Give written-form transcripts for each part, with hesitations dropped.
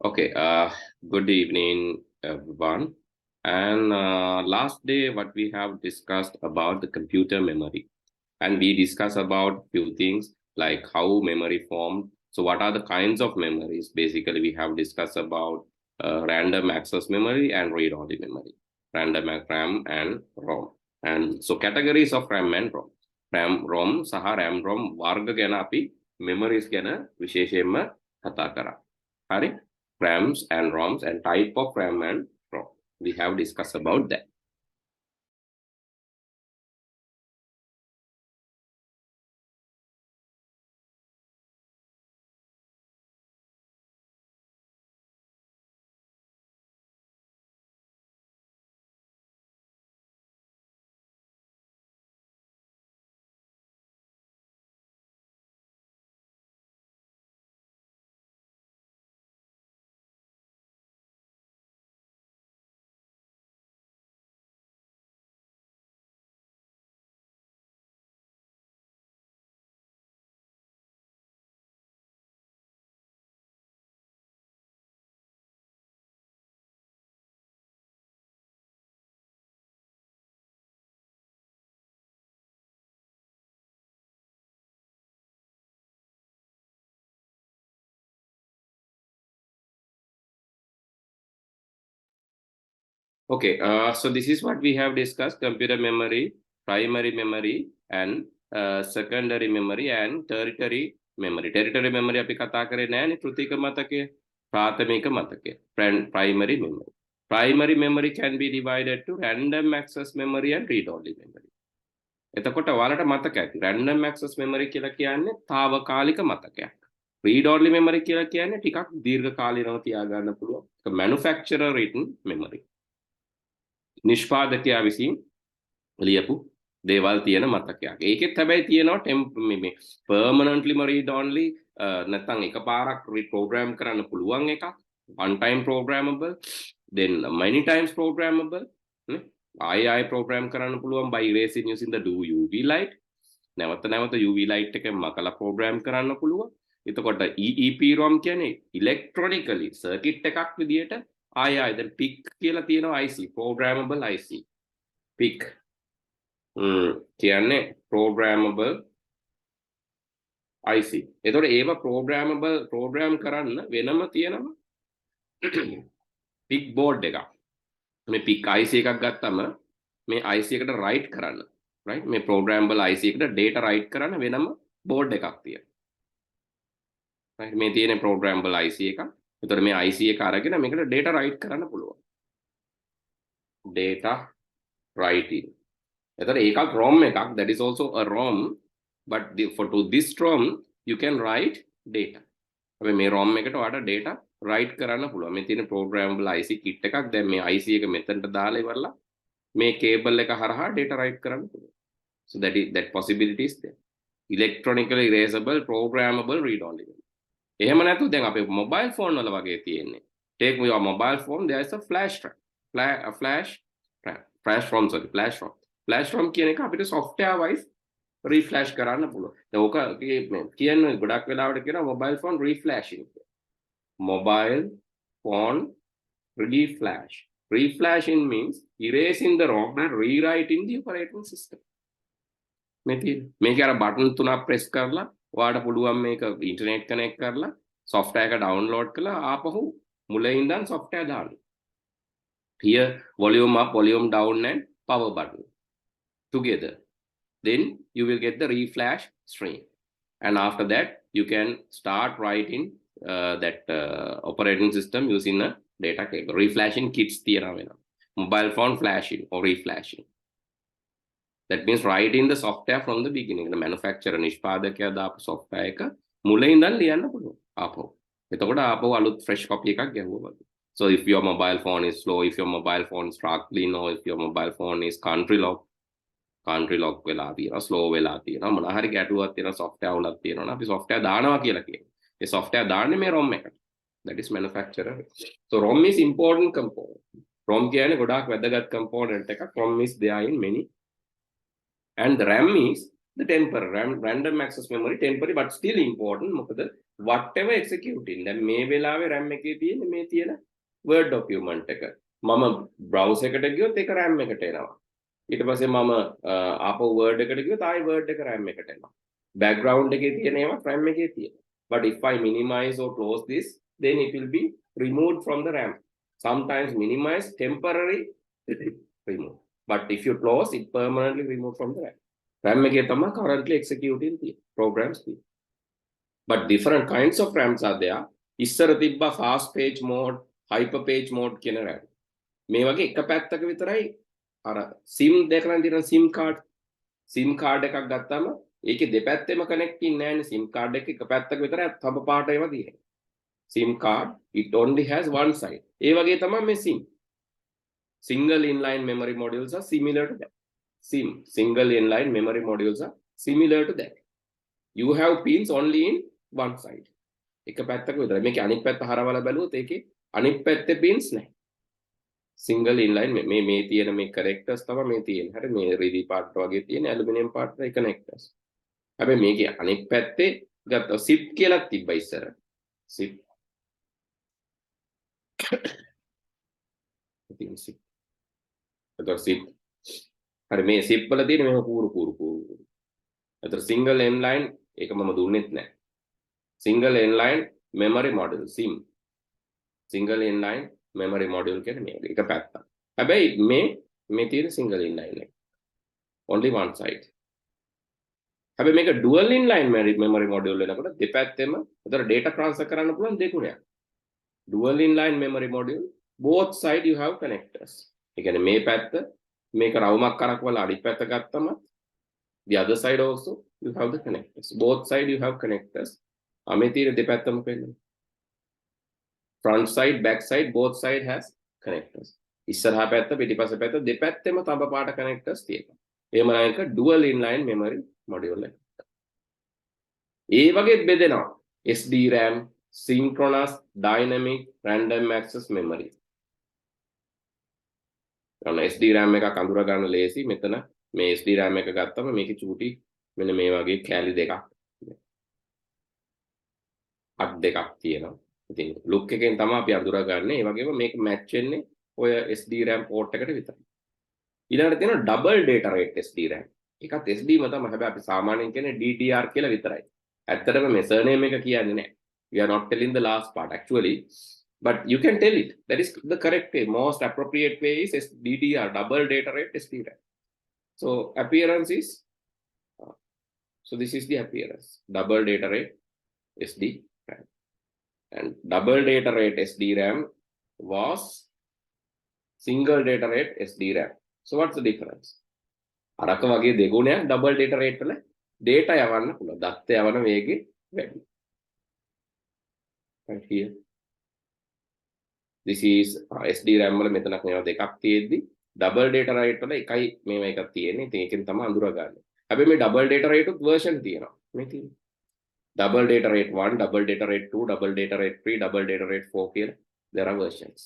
Okay, good evening, everyone. And last day, what we have discussed about the computer memory, and we discussed about few things like how memory formed. So, what are the kinds of memories? Basically, we have discussed about random access memory and read-only memory, RAM and ROM. And so, categories of RAM and ROM. ROM, සහ RAM ROM වර්ග ගැන අපි memories ගැන විශේෂයෙන්ම කතා කරා. හරි? RAMs and ROMs and type of RAM and ROM. We have discussed about that. Okay, so this is what we have discussed: computer memory, primary memory, and secondary memory and tertiary memory. Tertiary memory අපි කතා කරේ නෑනේ, තෘතික මතකය, ප්‍රාථමික මතකය. Primary memory. Primary memory can be divided to random access memory and read-only memory. එතකොට ඔයාලට මතක ඇති random access memory කියලා කියන්නේ తాවකාලික මතකයක්. Read-only memory කියලා කියන්නේ ටිකක් දීර්ඝ කාලීනව තියාගන්න පුළුවන්. ඒක manufacturer written memory. නිෂ්පාදකයා විසින් ලියපු දේවල් තියෙන මතකයක්. ඒකෙත් හැබැයි තියෙනවා මේ permanently read only නැත්නම් එකපාරක් reprogram කරන්න පුළුවන් එකක්, one time programmable, then many times programmable, නේ? ආයෙ program කරන්න පුළුවන් by erasing using the do UV light. නැවත UV light එකෙන් මකලා program කරන්න පුළුවන්. එතකොට EEPROM කියන්නේ electronically circuit එකක් විදියට then PIC කියලා තියෙනවා IC, programmable IC. PIC කියන්නේ programmable IC. එතකොට ඒව programmable program කරන්න වෙනම තියෙනවා PIC board එකක්. මේ PIC IC එකක් ගත්තම මේ IC එකට write කරන්න, right? මේ programmable IC එකට data write කරන්න වෙනම board එකක් තියෙනවා. right? මේ තියෙන programmable IC එකක්. එතකොට මේ IC එක අරගෙන මේකට data write කරන්න පුළුවන්. data writing. එතකොට ඒකත් ROM එකක්, that is also a ROM, but to this ROM you can write data. අපි මේ ROM එකට ඔයාලට data write කරන්න පුළුවන්. මේ තියෙන programmable IC kit එකක්. දැන් මේ IC එක මෙතනට දාලා ඉවරලා මේ cable එක හරහා data write කරන්න පුළුවන්. So that possibility is there. Electronically erasable, programmable, read only. එහෙම නැතු දැන් අපේ mobile phone වල වගේ තියෙන්නේ. Take your mobile phone, there is a flash RAM. Flash ROM කියන එක අපිට software wise reflash කරන්න පුළුවන්. දැන් ඕක කියන්නේ ගොඩක් වෙලාවට කියනවා mobile phone reflashing. Mobile phone reflash. Reflashing means erasing the ROM and rewriting the operating system. මේක අර බටන් තුනක් press කරලා ඔයාලට පුළුවන් මේක ඉන්ටර්නෙට් කනෙක්ට් කරලා software එක download කරලා ආපහු මුලින් ඉඳන් software දාන්න. Here volume up, volume down and power button together. Then you will get the reflash stream. And after that you can start writing that operating system using a data cable. Reflashing kits තියෙනවා වෙනවා. Mobile phone flashing or reflashing. That means writing the software from the beginning. The manufacturer නිෂ්පාදකයා දාපු software එක මුලින් ඉඳන් ලියන්න පුළුවන් ආපහු. එතකොට ආපහු අලුත් fresh copy එකක් ගැහුවා වගේ. So if your mobile phone is slow, if your mobile phone is struggling, or if your mobile phone is country lock වෙලා තියෙනවා, slow වෙලා තියෙනවා, මොනවා හරි ගැටලුවක් තියෙනවා, software වලක් තියෙනවා නම් අපි software දානවා කියලා කියනවා. ඒ software දාන්නේ මේ ROM එකට. That is manufacturer. So ROM is important component. ROM කියන්නේ ගොඩාක් වැදගත් component එකක්. ROM is there in many. And the RAM is the temporary random access memory temporary but still important මොකද whatever executing දැන් මේ වෙලාවේ RAM එකේ තියෙන මේ තියෙන word document එක මම browser එකට ගියොත් ඒක RAM එකට එනවා ඊට පස්සේ මම ආපහු word එකට ගියොත් ආයි word එක RAM එකට එනවා background එකේ තියෙන ඒවා RAM එකේ තියෙනවා but if I minimize or close this then it will be removed from the RAM sometimes minimize temporary remove but if you close it permanently removed from the RAM RAM එකේ තමයි currently executing the programs තියෙන්නේ. But different kinds of RAMs are there. ඉස්සර තිබ්බා fast page mode, hyper page mode කියන RAM. මේ වගේ එක පැත්තක විතරයි අර SIM දෙකෙන් තියෙන SIM card. SIM card එකක් ගත්තාම ඒකේ දෙපැත්තෙම connect ඉන්නේ නැහැ නේ SIM card එක එක පැත්තක විතරයි තඹ පාට ඒවා තියෙන්නේ. SIM card it only has one side. ඒ වගේ තමයි මේ SIM. Single inline memory modules are similar to that. SIM, single inline memory modules are similar to that. You have pins only in one side. එක පැත්තක විතරයි. මේකේ අනිත් පැත්ත හරවලා බැලුවොත් ඒකේ අනිත් පැත්තේ pins නැහැ. Single inline මේ තියෙන මේ connectors තමයි මේ තියෙන්නේ. හරි මේ රිදී part වගේ තියෙන ඇලුමිනියම් part එකේ connectors. හැබැයි මේකේ අනිත් පැත්තේ ගත්තා zip කියලා තිබ්බා ඉස්සර. zip. ඉතින් zip. ඒක zip හරි මේ zip වල තියෙන මේක කූරු. අතර single inline ඒක මම දුන්නෙත් නැහැ. single inline memory module SIM. single inline memory module කියන්නේ මේක එක පැත්තක්. හැබැයි මේ තියෙන single inline එක. only one side. හැබැයි මේක dual inline memory module වෙනකොට දෙපැත්තෙම උතර data transfer කරන්න පුළුවන් දෙකුණයක්. dual inline memory module both side you have connectors. ඒ කියන්නේ මේ පැත්ත මේක රවුමක් කරක් වල අනිත් පැත්ත ගත්තම the other side also you have the connectors both side you have connectors මේ තියෙන දෙපැත්තම පෙන්නන front side back side both side has connectors ඉස්සරහා පැත්ත පිටිපස්ස පැත්ත දෙපැත්තෙම තඹ පාට connectors තියෙනවා එහෙම නම් එක dual inline memory module එක ඒ වගේ බෙදෙනවා SDRAM synchronous dynamic random access memory SDRAM එකක් අඳුර ගන්න ලේසි මෙතන මේ SDRAM එක ගත්තම මේකේ චූටි මෙන්න මේ වගේ කැලි දෙකක් අත් දෙකක් තියෙනවා. ඉතින් ලුක් එකෙන් තමයි අපි අඳුරගන්නේ. ඒ වගේම මේක මැච් වෙන්නේ ඔය SDRAM port එකට විතරයි. ඊළඟට තියෙනවා double data rate SDRAM. ඒකත් SD ම තමයි. හැබැයි අපි සාමාන්‍යයෙන් කියන්නේ DDR කියලා විතරයි. ඇත්තටම මේ surname එක කියන්නේ නැහැ. We are not telling the last part actually. But you can tell it. That is the correct way. Most appropriate way is DDR, double data rate SDRAM. So appearance is, so this is the appearance. Double data rate SDRAM. And double data rate SDRAM was single data rate SDRAM. So what's the difference? අරක වගේ දෙගුණයක් double data rate වල data යවන්න පුළුවන්. දත්ත යවන වේගෙ වැඩි. Right here. This is SDRAM වල මෙතනක් මේවා දෙකක් තියෙද්දි double data rate වල එකයි මේවා එකක් තියෙන්නේ. ඉතින් ඒකෙන් තමයි අඳුරගන්නේ. හැබැයි මේ double data rate උත් version තියෙනවා. මේ තියෙන්නේ. Double data rate 1, double data rate 2, double data rate 3, double data rate 4 කියලා there are versions.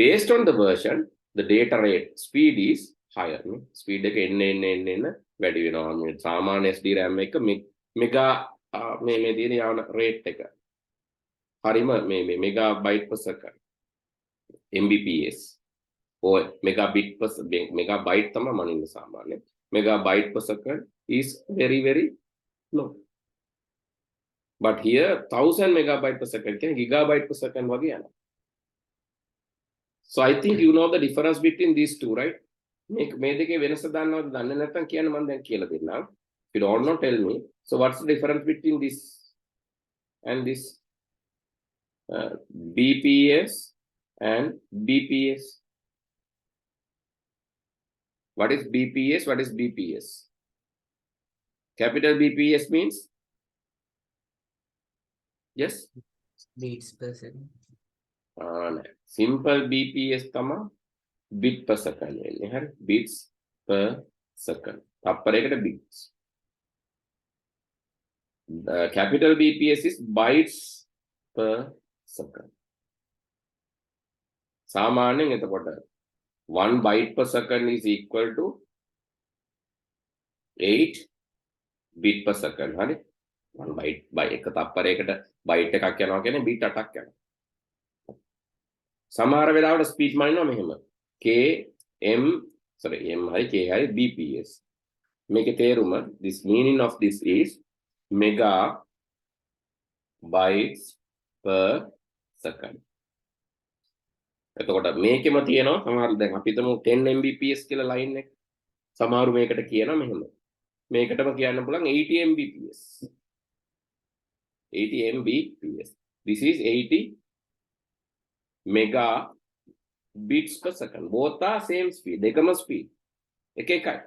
Based on the version, the data rate speed is higher. Speed එක එන්න වැඩි වෙනවා. මේ සාමාන්‍ය SDRAM එක මෙගා මේ තියෙන යන rate එක හරිම මේ megabyte per second MBPS or megabit per megabyte තමයි මනින්න සාමාන්‍ය megabyte per second is very very low but here 1000 megabyte per second can gigabyte per second වගේ යනවා so I think you know the difference between these two right මේ දෙකේ වෙනස දන්නවද දන්නේ නැත්නම් කියන්න මම දැන් කියලා දෙන්නම් if you don't know tell me so what's the difference between this and this BPS and BPS. What is BPS? What is BPS? Capital BPS means? Yes? Beats per second. Simple BPS tama bit per second. Bits per second. Upper bits. The capital BPS is bytes per second. සාමාන්‍යයෙන් එතකොට 1 byte per second is equal to 8 bit per second හරි 1 byte by එක තප්පරයකට byte එකක් යනවා කියන්නේ bit 8ක් යනවා සමහර වෙලාවට ස්පීඩ් මනිනවා මෙහෙම k m sorry m හරි k හරි bps මේකේ තේරුම this meaning of this is mega bytes per second එතකොට මේකෙම තියෙනවා සමහර දැන් අපි හිතමු 10 mbps කියලා ලයින් එක සමහරු මේකට කියනවා මෙහෙම මේකටම කියන්න පුළුවන් 80 mbps 80 mbps this is 80 mega bits per second both are same speed දෙකම speed එක එකයි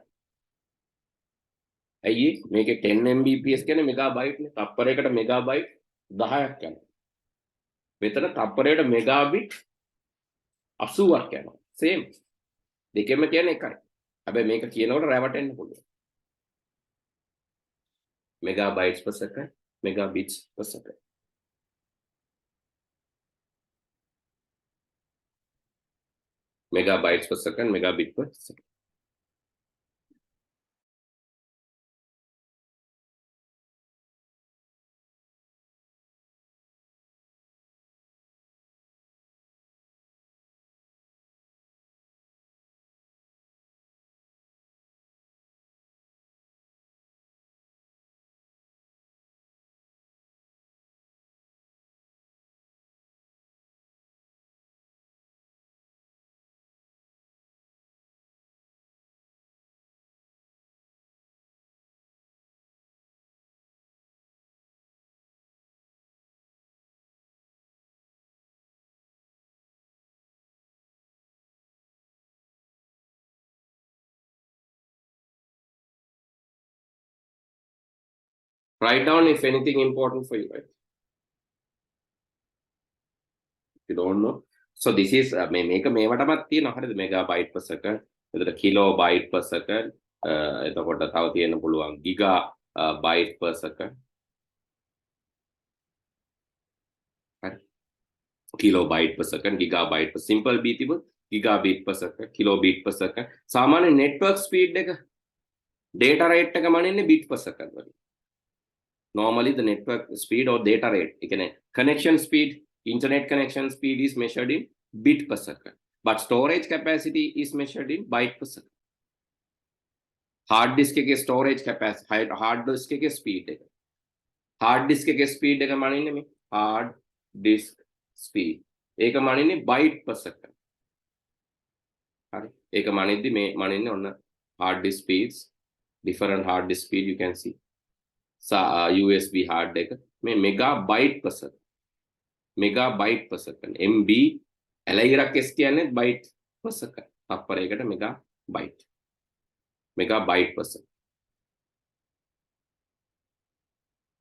ඇයි මේකේ 10 mbps කියන්නේ මෙගාබයිට් නේ තප්පරයකට මෙගාබයිට් 10ක් යනවා මෙතන තප්පරයකට මෙගාබිට් 80ක් යනවා same දෙකෙම කියන්නේ එකයි හැබැයි මේක කියනකොට රැවටෙන්න පුළුවන් megabytes per second megabits per second megabytes per second megabit per second write down if anything important for you right if you don't know so this is මේක මේවටමත් තියෙනවා හරිද megabyte per second එතකොට kilobyte per second එතකොට තව තියෙන්න පුළුවන් gigabyte per second හරි kilobyte per second gigabyte per simple b තිබුණ gigabit per second kilobit per second සාමාන්‍ය network speed එක data rate එක මනින්නේ bit per second වලින් normally the network speed or data rate again connection speed internet connection speed is measured in bit per second but storage capacity is measured in byte per second hard disk එකේ storage capacity hard disk එකේ speed එක hard disk එකේ speed එක මනින්නේ මේ hard disk speed ඒක මනින්නේ byte per second හරි ඒක මනිද්දි මේ මනින්නේ ඔන්න hard disk speeds different hard disk speed you can see USB hard එක මේ megabyte per second megabyte per second MB එලයිරක් S කියන්නේ byte per second තප්පරයකට megabyte per second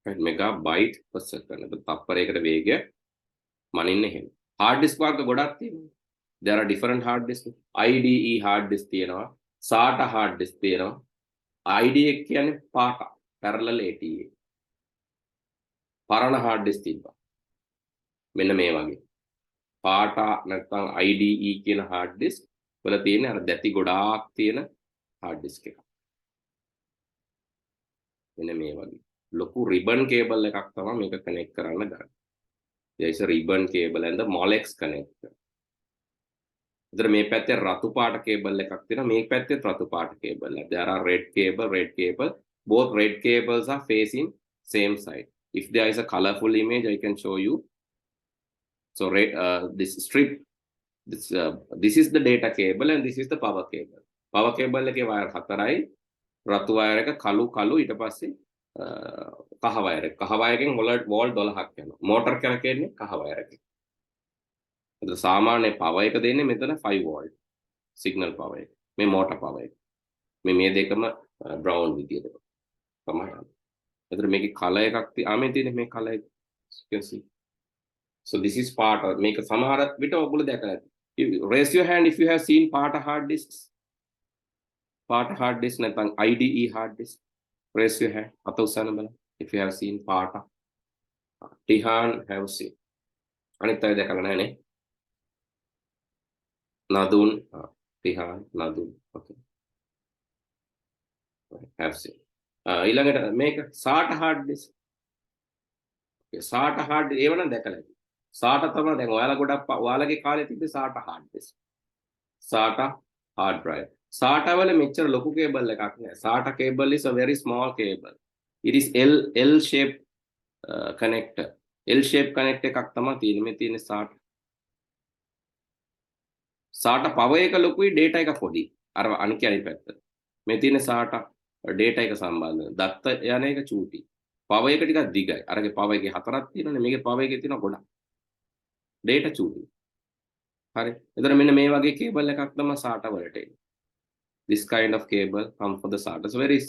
right megabyte per second තප්පරයකට වේගය මනින්න එහෙම hard disk වර්ග ගොඩක් තියෙනවා there are different hard disk IDE hard disk තියෙනවා SATA hard disk තියෙනවා IDE කියන්නේ පාට parallel ATA පරණ hard disk තිබ්බා මෙන්න මේ වගේ පාට නැත්නම් IDE කියන hard disk වල තියෙන අර දැති ගොඩාක් තියෙන hard disk එකක් මෙන්න මේ වගේ ලොකු ribbon cable එකක් තමයි මේක connect කරන්න ගන්න there is a ribbon cable and the molex connector ඉතින් මේ පැත්තේ රතු පාට cable එකක් තියෙනවා මේ පැත්තේ රතු පාට cable එක there are red cable both red cables are facing same side if there is a colorful image I can show you so this strip this is the data cable and this is the power cable එකේ wire 4යි රතු wire එක කළු ඊට පස්සේ කහ wire එකෙන් volt 12ක් යනවා motor කරකෙන්නේ කහ wire එකේ ඒක සාමාන්‍ය power එක දෙන්නේ මෙතන 5 volt signal power එක මේ motor power එක මේ දෙකම brown විදියට තමයි යන්නේ. එතන මේකේ color එකක් මේ තියෙන මේ color එක you can see. So this is part of මේක සමහරත් විට ඔයගොල්ලෝ දැකලා ඇති. Raise your hand if you have seen part hard disks. Part hard disk නැත්නම් IDE hard disk. Raise your hand. අත උස්සන්න බලන්න. If you have seen part. Tihan have seen. අනිත් අය දැකලා නැහැ නේ. Nadun Tihan Nadun. Okay. have seen. ඊළඟට මේක SATA hard disk. SATA hard ඒව නම් දැකලා ඇති. SATA තමයි දැන් ඔයාලා ගොඩක් ඔයාලගේ කාලේ තිබ්බේ SATA hard disk. SATA hard drive. SATA වල මෙච්චර ලොකු කේබල් එකක් නෑ. SATA cable is a very small cable. It is L shape connector. L shape connector එකක් තමයි තියෙන්නේ. මේ තියෙන්නේ SATA. SATA power එක ලොකුයි, data එක පොඩි. අර අනික අනිත් පැත්ත. මේ තියෙන්නේ SATA data එක සම්බන්ධ. දත්ත යන එක චූටි. power එක ටිකක් දිගයි. අරගේ power එකේ හතරක් තියෙනනේ. මේකේ power එකේ තියෙනවා ගොඩක්. data චූටි. හරි. එතන මෙන්න මේ වගේ කේබල් එකක් තමයි SATA වලට එන්නේ. This kind of cable come for the SATA. It's very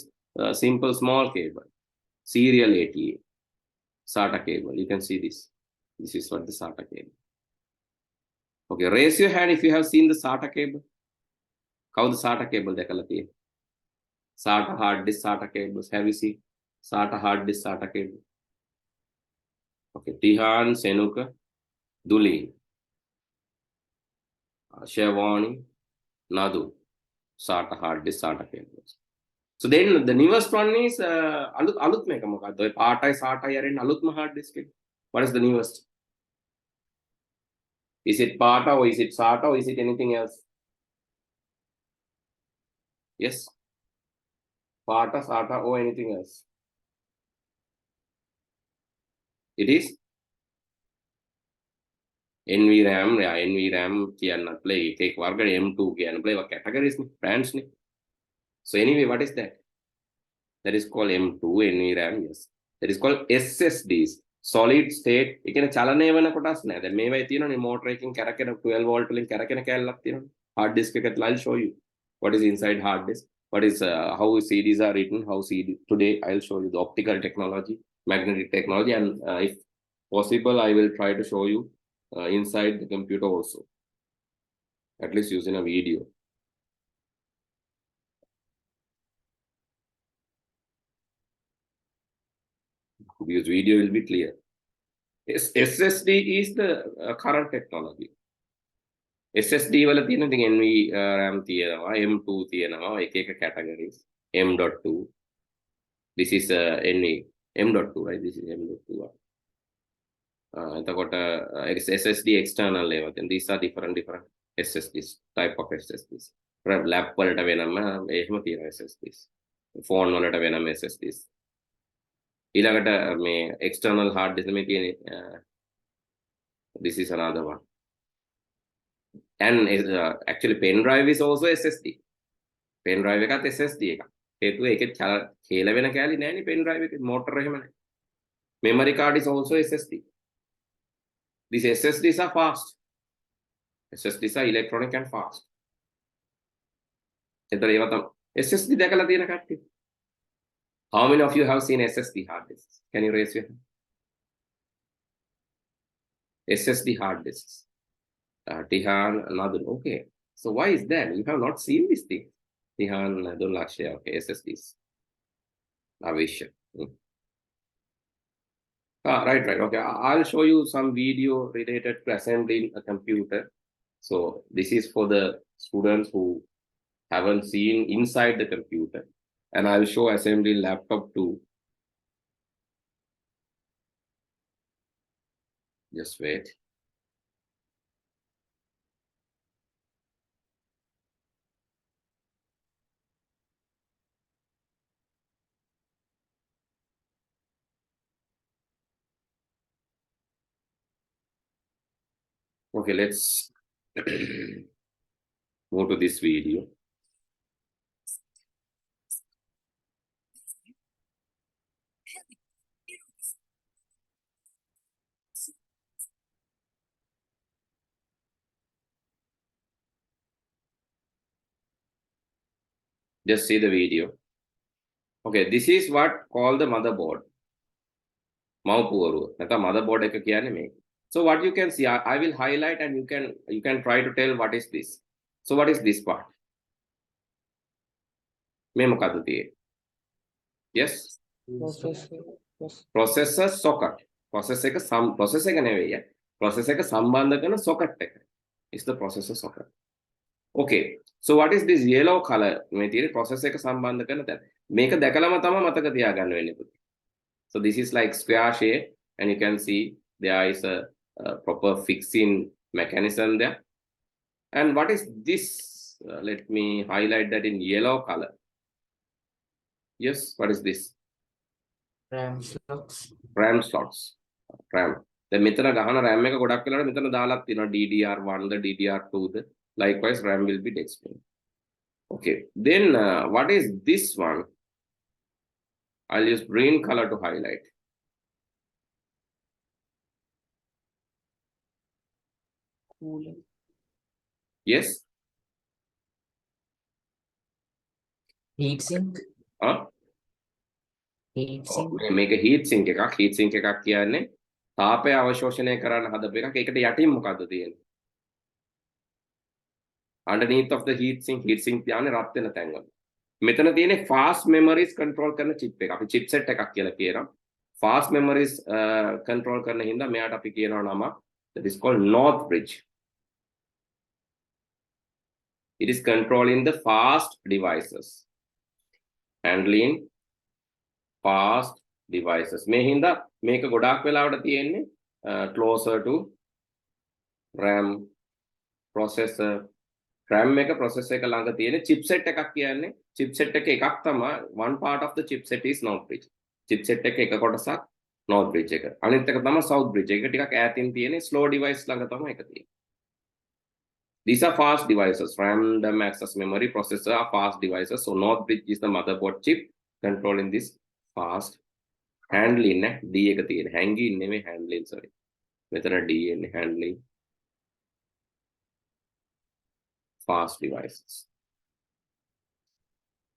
simple small cable. Serial ATA. SATA cable. You can see this. This is what the SATA cable. Okay, raise your hand if you have seen the SATA cable. How the SATA cable දැකලා තියෙන්නේ? SATA hard disk SATA cables. Have you seen SATA hard disk SATA cable? Okay, Tihan, Senuka, Dulin, Shavani, Nadu, SATA hard disk SATA cables. So then the newest one is alut මේක මොකක්ද? ඔය පාටයි SATAයි අරින්න අලුත්ම hard disk එක. What is the newest? Is it PATA or is it SATA or is it anything else? Yes. PATA, SATA or anything else? It is NVRAM. Yeah, NVRAM කියන්න play එක වර්ග M2 කියන්න play what categories නේ brands නේ. So anyway, what is that? That is called M2 NVRAM. Yes. That is called SSDs. Solid state. ඒ කියන්නේ චලනය වෙන කොටස් නෑ. දැන් මේවයි තියෙනනේ motor එකකින් කැරකෙන 12 volt වලින් කැරකෙන කැලලක් තියෙනවා. Hard disk එකත් I'll show you what is inside hard disk. What is how CDs are written, how CD today I'll show you the optical technology, magnetic technology, and if possible I will try to show you inside the computer also, at least using a video. Because video will be clear. SSD is the current technology. SSD වල තියෙන ඉතින් NVRAM තියෙනවා, M2 තියෙනවා, එක එක categories. M.2. This is M.2, right? This is M.2. එතකොට SSD external level. And these are different SSDs, type of SSDs. Lab වලට වෙනම එහෙම තියෙන SSDs. Phone වලට වෙනම SSDs. ඊළඟට මේ external hard disk මේ තියෙන this is another one. And actually pen drive is also SSD. Pen drive එකත් SSD එකක්. හේතුව ඒකේ කියලා වෙන කැලි නෑනේ pen drive එකේ motor එහෙම නෑ. Memory card is also SSD. These SSDs are fast. SSDs are electronic and fast. එතන ඒවා තමයි SSD දැකලා තියෙන කට්ටිය. How many of you have seen SSD hard disks? Can you raise your hand? SSD hard disks. Tihan, Nadun. Okay. So why is that? You have not seen this thing. Tihan, Nadun, Lakshya. Okay, SSDs. Avisha. Right. Okay. I'll show you some video related to assembling a computer. So this is for the students who haven't seen inside the computer. And I'll show assembly laptop too. Just wait. Okay, let's move to this video. Just see the video. Okay, this is what called the motherboard. Motherboard එක කියන්නේ මේක. So what you can see, I will highlight and you can try to tell what is this. So what is this part? මේ මොකද්ද තියෙන්නේ? Yes? Processor socket. Processor එක නෙවෙයි. Processor එක සම්බන්ධ කරන socket එක. Is the processor socket. Okay. So what is this yellow color? මේ තියෙන්නේ processor එක සම්බන්ධ කරන තැන. මේක දැකලාම තමයි මතක තියාගන්න වෙන්නේ පුතේ. So this is like square shape and you can see there is a proper fixing mechanism there. And what is this? Let me highlight that in yellow color. Yes, what is this? RAM slots. RAM slots. RAM. දැන් මෙතන ගහන RAM එක ගොඩක් වෙලාවට මෙතන දාලා තියෙනවා DDR1 the DDR2 the. Likewise RAM will be displayed. Okay, then what is this one? I'll use green color to highlight. Cooler. Yes. Heatsink. Huh? Heatsink. මේක heat sink එකක්. heat sink එකක් කියන්නේ තාපය අවශෝෂණය කරන්න හදපු එකක්. ඒකට යටින් මොකද්ද තියෙන්නේ? Underneath of the heat sink තියන්නේ රත් වෙන තැන්වල. මෙතන තියෙන්නේ fast memories control කරන chip එක. අපි chipset එකක් කියලා කියනවා. Fast memories control කරන හින්දා මෙයාට අපි කියනවා නම that is called north bridge. It is controlling the fast devices. Handling fast devices. මේ හින්දා මේක ගොඩාක් වෙලාවට තියෙන්නේ closer to RAM processor. RAM එක processor එක ළඟ තියෙන chipset එකක් කියන්නේ chipset එක එකක් තමයි one part of the chipset is north bridge. chipset එක එක කොටසක් north bridge එක. අනිත් එක තමයි south bridge එක. ටිකක් ඈතින් තියෙන slow device ළඟ තමයි එක තියෙන්නේ. These are fast devices. Random access memory processor are fast devices. So north bridge is the motherboard chip controlling this fast handling. D එක තියෙන hanging නෙමෙයි handling sorry. මෙතන D එන්නේ handling fast devices.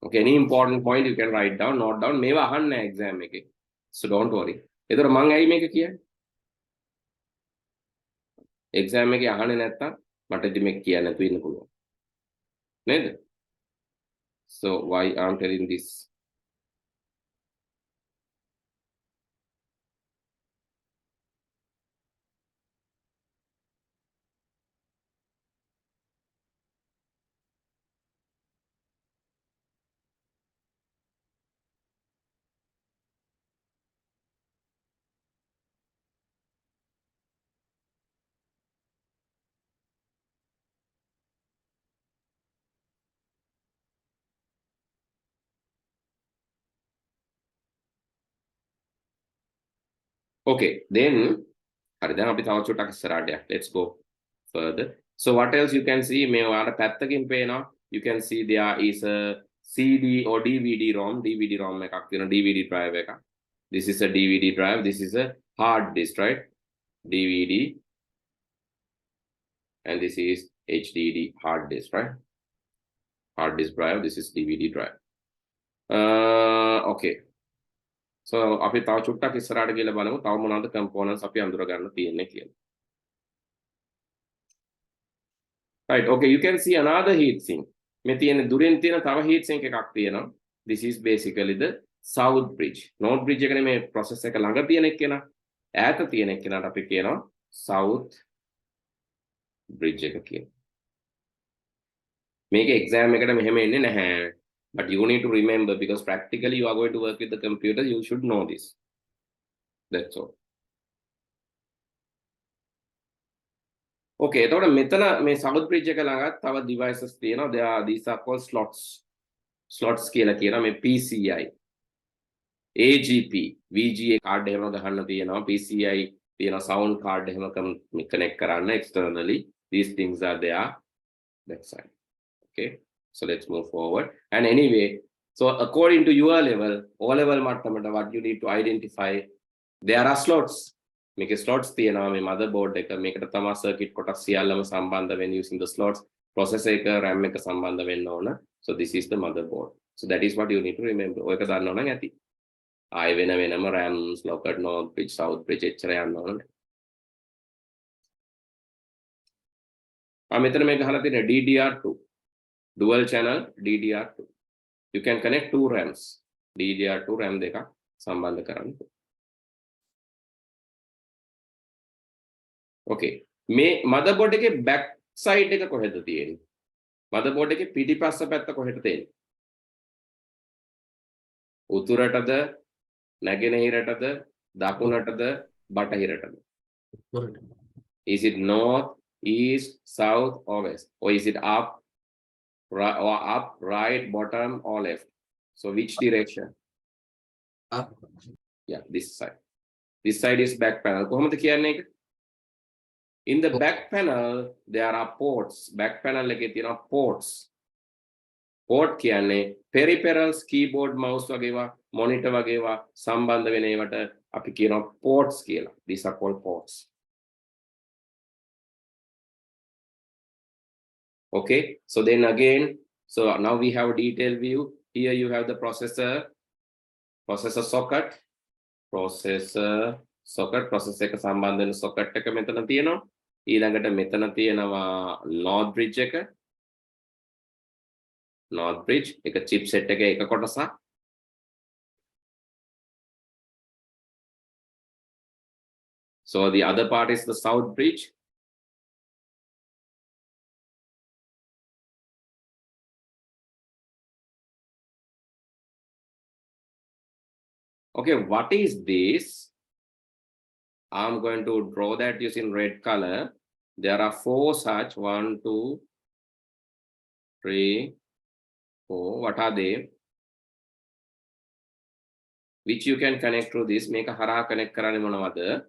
Okay, any important point you can write down, note down. මේවා අහන්න exam එකේ. So don't worry. ඒතර මම ඇයි මේක කියන්නේ? exam එකේ අහන්නේ නැත්තම් මට ඉතින් මේක කියන්න නැතුව ඉන්න පුළුවන්. නේද? So why I'm telling this? Okay, then හරි දැන් අපි තව චුට්ටක් ඉස්සරහට යන්න. Let's go further. So what else you can see? මේ ඔයාලට පැත්තකින් පේනවා. You can see there is a CD or DVD ROM එකක් තියෙනවා. DVD drive එකක්. This is a DVD drive. This is a hard disk, right? DVD and this is HDD hard disk, right? Hard disk drive. This is DVD drive. Okay. So අපි තව චුට්ටක් ඉස්සරහට ගිහලා බලමු තව මොනවද components අපි අඳුර ගන්න තියෙන්නේ කියලා. Right, okay, you can see another heat sink. මේ තියෙන දුරින් තියෙන තව heat sink එකක් තියෙනවා. This is basically the south bridge. north bridge එක නෙමේ process එක ළඟ තියෙන එක කෙනා. ඈත තියෙන එක කෙනාට අපි කියනවා south bridge එක කියලා. මේක exam එකට මෙහෙම එන්නේ නැහැ. But you need to remember because practically you are going to work with the computer, you should know this. That's all. Okay, එතකොට මෙතන මේ south bridge එක ළඟත් තව devices තියෙනවා. These are called slots. Slots කියලා කියනවා මේ PCI, AGP, VGA card එහෙම ගහන්න තියෙනවා. PCI තියෙනවා sound card එහෙම connect කරන්න externally. These things are there. That side. Okay. So let's move forward. And anyway, so according to your level, O-level mattamata, what you need to identify, there are slots. Make slots තියෙනවා මේ motherboard එක. මේකට තමයි circuit කොටස් සියල්ලම සම්බන්ධ when using the slots. Processor එක RAM එක සම්බන්ධ වෙන්න ඕන. So this is the motherboard. So that is what you need to remember. ඔයක දන්නව නම් ඇති. ආයෙ වෙනම RAM, socket, north bridge, south bridge එච්චර යන්න ඕන. මෙතන මේක ගහලා තියෙන DDR2. Dual channel DDR2. You can connect two RAMs. DDR2 RAM දෙකක් සම්බන්ධ කරන්න. Okay. මේ motherboard එකේ back side එක කොහෙද තියෙන්නේ? motherboard එකේ පිටිපස්ස පැත්ත කොහෙද තියෙන්නේ? උතුරටද නැගෙනහිරටද දකුණටද බටහිරටද? Is it north, east, south or west? Or is it up, right, bottom or left? So which direction? Up. Yeah, this side. This side is back panel. කොහොමද කියන්නේ ඒක? In the back panel there are ports. Back panel එකේ තියෙනවා ports. port කියන්නේ peripherals, keyboard, mouse වගේවා, monitor වගේවා සම්බන්ධ වෙන ඒවට අපි කියනවා ports කියලා. These are called ports. Okay, so then again, so now we have a detailed view. Here you have the processor socket, processor එක සම්බන්ධ වෙන socket එක මෙතන තියෙනවා. ඊළඟට මෙතන තියෙනවා north bridge එක. north bridge එක chipset එක එක කොටසක්. So the other part is the south bridge. Okay, what is this? I'm going to draw that using red color. There are 4 such, 1, 2, 3, 4. What are they? Which you can connect to this. Make a hara connect karane monawada?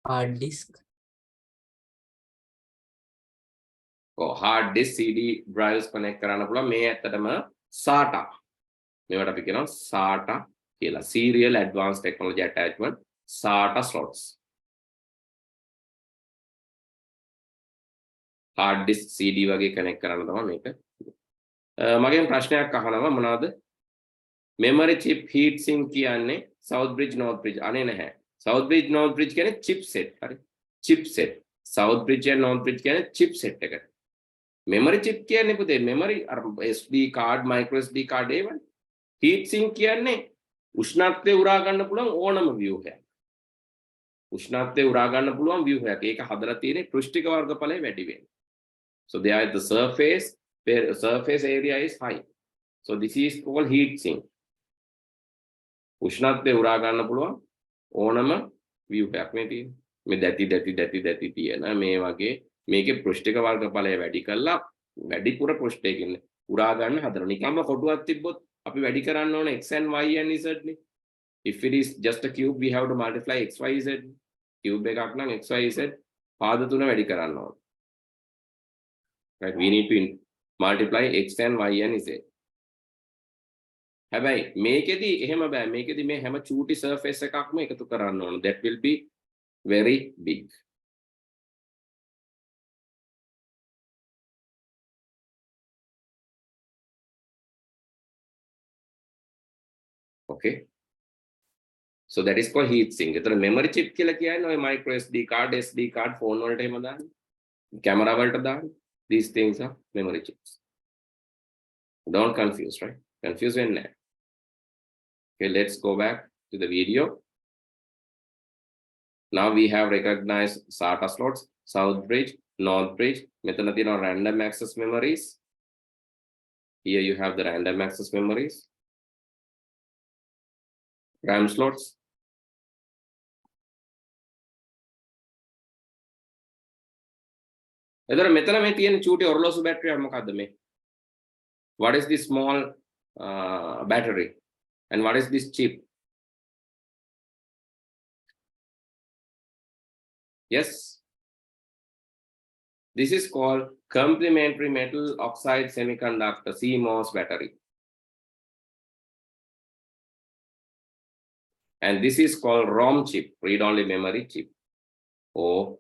Hard disk. Oh, hard disk CD drives connect karana pula. Me ඇත්තටම SATA. මේවට අපි කියනවා SATA කියලා. Serial Advanced Technology Attachment, SATA slots. hard disk CD වගේ connect කරන්න තමයි මේක. මගෙන් ප්‍රශ්නයක් අහනවා මොනවාද? memory chip heat sink කියන්නේ south bridge north bridge අනේ නැහැ. south bridge north bridge කියන්නේ chipset. හරි. chipset. south bridge and north bridge කියන්නේ chipset එක. memory chip කියන්නේ පුතේ memory SD card, micro SD card ඒවනේ. heat sink කියන්නේ උෂ්ණත්වය උරා ගන්න පුළුවන් ඕනම ව්‍යුහයක්. උෂ්ණත්වය උරා ගන්න පුළුවන් ව්‍යුහයක්. ඒක හදලා තියෙන්නේ පෘෂ්ඨික වර්ගඵලය වැඩි වෙන්න. So there the surface area is high. So this is called heat sink. උෂ්ණත්වය උරා ගන්න පුළුවන් ඕනම ව්‍යුහයක් මේ තියෙන්නේ. මේ දැති තියෙන මේ වගේ මේකේ පෘෂ්ඨික වර්ගඵලය වැඩි කළා වැඩිපුර පෘෂ්ඨයකින් උරා ගන්න හදනවා. නිකම්ම කොටුවක් තිබ්බොත් අපි වැඩි කරන්න ඕන x and y and z නේ. If it is just a cube we have to multiply x y z. cube එකක් නම් x y z පාද තුන වැඩි කරන්න ඕන. Right, we need to multiply x and y and z. හැබැයි මේකෙදි එහෙම බෑ. මේකෙදි මේ හැම චූටි surface එකක්ම එකතු කරන්න ඕන. That will be very big. Okay, so that is called heat sink. එතන memory chip කියලා කියන්නේ ඔය micro SD card, SD card phone වලට එහෙම දාන්න, camera වලට දාන්න. These things are memory chips. Don't confuse, right? Confuse when not. Okay, let's go back to the video. Now we have recognized SATA slots, south bridge, north bridge. මෙතන තියෙනවා random access memories. Here you have the random access memories. RAM slots. එතන මෙතන මේ තියෙන චූටි ඔරලෝසු බැටරියක් මොකද්ද මේ? What is this small battery and what is this chip? Yes, this is called complementary metal oxide semiconductor CMOS battery. And this is called ROM chip, read-only memory chip, or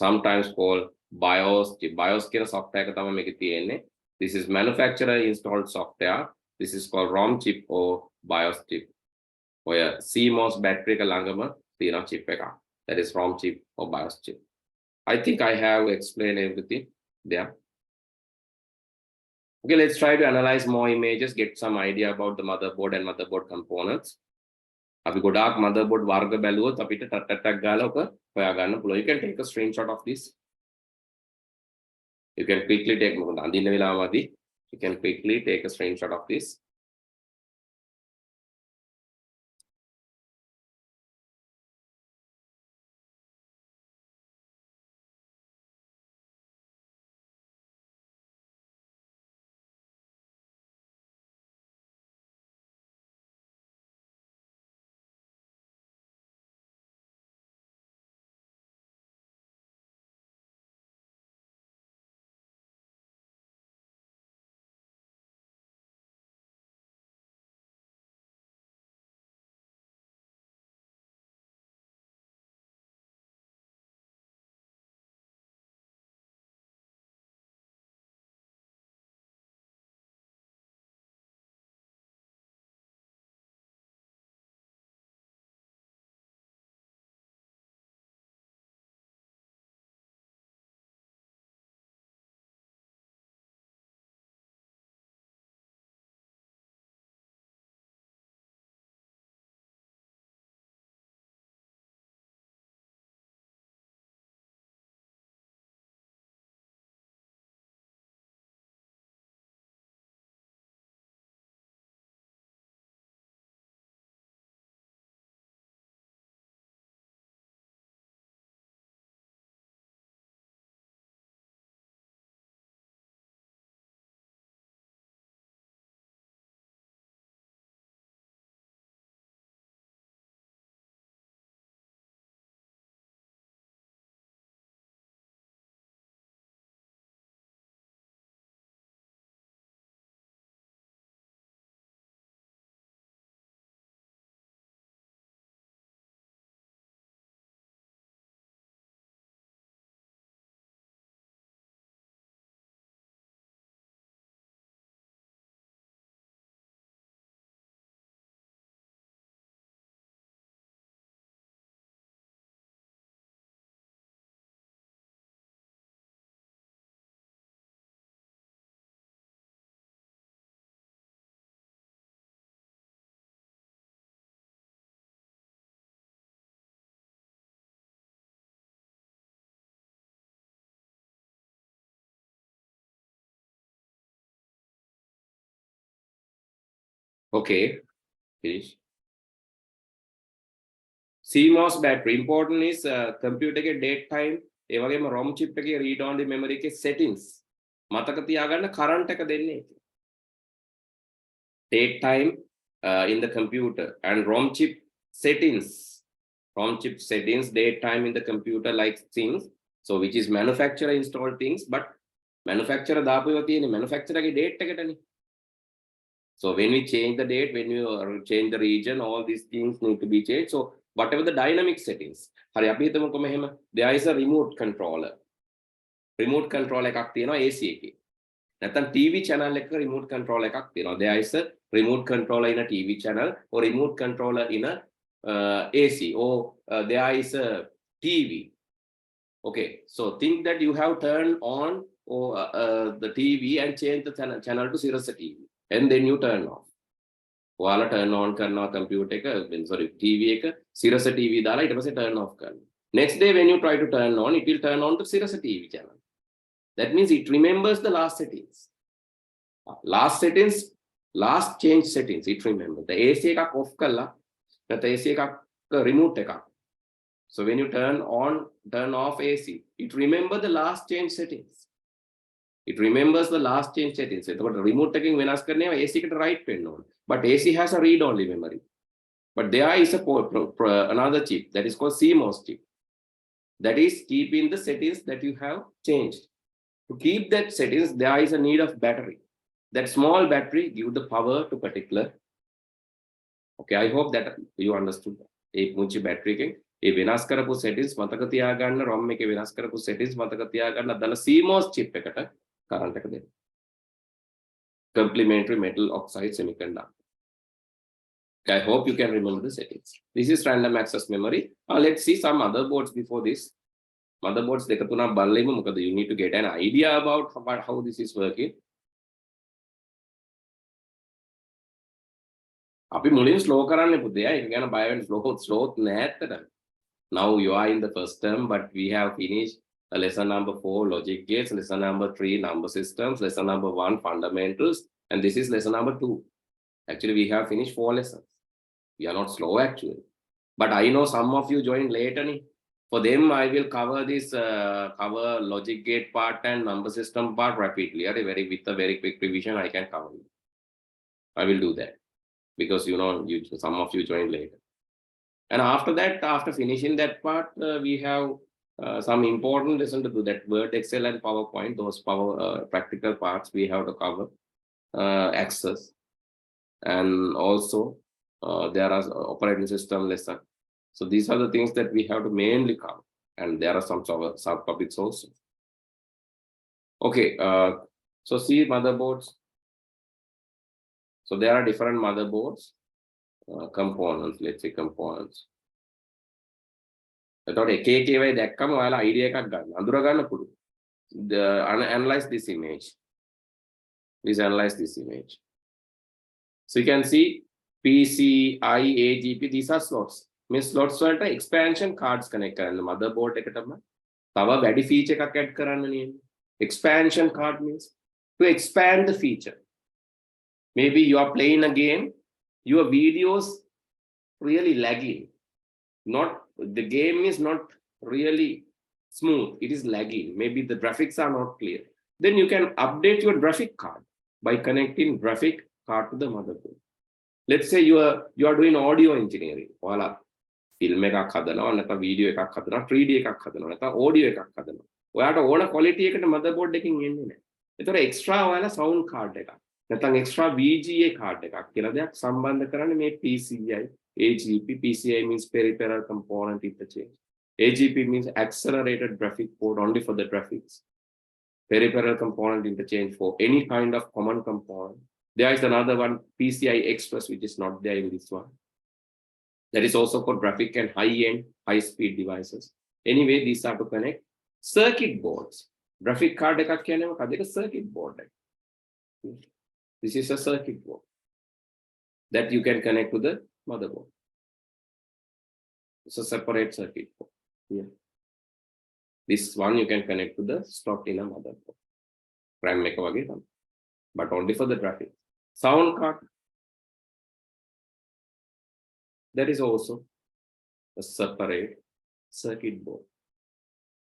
sometimes called BIOS chip. BIOS කියන software එක තමයි මේකේ තියෙන්නේ. This is manufacturer installed software. This is called ROM chip or BIOS chip. ඔය CMOS battery එක ළඟම තියෙන chip එකක්. That is ROM chip or BIOS chip. I think I have explained everything there. Okay, let's try to analyze more images, get some idea about the motherboard and motherboard components. අපි ගොඩාක් motherboard වර්ග බැලුවොත් අපිට ටක් ගාලා ඔක හොයා ගන්න පුළුවන්. You can take a screenshot of this. You can quickly take මොකද අඳින්න වෙලාවදී you can quickly take a screenshot of this. Okay, finish. CMOS battery important is computer ke date time ඒ වගේම ROM chip එකේ read only memory එකේ settings මතක තියාගන්න current එක දෙන්නේ. Date time in the computer and ROM chip settings. ROM chip settings, date time in the computer like things. So which is manufacturer installed things, but manufacturer දාපු ඒවා තියෙන්නේ manufacturer ගේ date එකටනේ. So when we change the date, when you change the region, all these things need to be changed. So whatever the dynamic settings. හරි අපි හිතමුකෝ මෙහෙම there is a remote controller. Remote control එකක් තියෙනවා AC එකේ. නැත්නම් TV channel එකක remote control එකක් තියෙනවා. There is a remote controller in a TV channel or remote controller in a AC or there is a TV. Okay, so think that you have turned on or the TV and change the channel to Sirius TV and then you turn off. ඔයාලා turn on කරනවා computer එක sorry TV එක Sirius TV දාලා ඊට පස්සේ turn off කරනවා. Next day when you try to turn on, it will turn on to Sirius TV channel. That means it remembers the last settings. Last settings, last change settings, it remembers. The AC එකක් off කරලා නැත්නම් AC එකක් remote එකක්. So when you turn on, turn off AC, it remembers the last change settings. It remembers the last change settings. So the remote taking when asked AC eකට right pen on. But AC has a read-only memory. But there is another chip that is called CMOS chip. That is keeping the settings that you have changed. To keep that settings, there is a need of battery. That small battery gives the power to particular. Okay, I hope that you understood that. A muchi battery එකෙන් ඒ වෙනස් කරපු settings මතක තියාගන්න ROM එකේ වෙනස් කරපු settings මතක තියාගන්න අදාළ CMOS chip එකට current එක දෙන්න. Complementary metal oxide semiconductor. I hope you can remember the settings. This is random access memory. Let's see some other boards before this. Motherboards දෙක තුනක් බලලෙමු මොකද you need to get an idea about how this is working. අපි මුලින් slow කරන්න පුතේ. ඒක ගැන බය වෙන්න slow නෑ ඇත්තට. Now you are in the first term, but we have finished lesson number 4 logic gates, lesson number 3 number systems, lesson number 1 fundamentals, and this is lesson number 2. Actually we have finished 4 lessons. We are not slow actually, but I know some of you joined later. For them I will cover this cover logic gate part and number system part rapidly. With a very quick revision I can cover it. I will do that because you know some of you joined later. And after that, after finishing that part, we have some important lesson to do, that Word, Excel and PowerPoint, those practical parts we have to cover, access, and also there are operating system lesson. So these are the things that we have to mainly cover, and there are some subtopics also. Okay, so see motherboards. So there are different motherboards, components, let's say components. එතකොට එක එක ඒවායි දැක්කම ඔයාලා idea එකක් ගන්න. අඳුර ගන්න පුළුවන්. Analyze this image. Please analyze this image. So you can see PCI, AGP, these are slots. මේ slots වලට expansion cards connect කරන්න motherboard එකටම තව වැඩි feature එකක් add කරන්න නේද? Expansion card means to expand the feature. Maybe you are playing a game, your videos really lagging. Not the game is not really smooth, it is lagging. Maybe the graphics are not clear. Then you can update your graphic card by connecting graphic card to the motherboard. Let's say you are doing audio engineering. Voila, film එකක් හදනවා නැත්නම් video එකක් හදනවා 3D එකක් හදනවා නැත්නම් audio එකක් හදනවා. ඔයාට ඕන quality එකට motherboard එකකින් එන්නේ නැහැ. ඒතර extra ඔයාලා sound card එකක් නැත්නම් extra VGA card එකක් කියලා දෙයක් සම්බන්ධ කරන්නේ මේ PCI, AGP. PCI means peripheral component interchange. AGP means accelerated graphic code only for the graphics. Peripheral component interchange for any kind of common component. There is another one, PCI Express, which is not there in this one. That is also for graphic and high-end, high-speed devices. Anyway, these are to connect circuit boards. Graphic card එකක් කියන්නේ මොකද? ඒක circuit board එක. This is a circuit board that you can connect to the motherboard. It's a separate circuit board. Yeah. This one you can connect to the slot in a motherboard. RAM එක වගේ තමයි. But only for the graphics. Sound card. That is also a separate circuit board,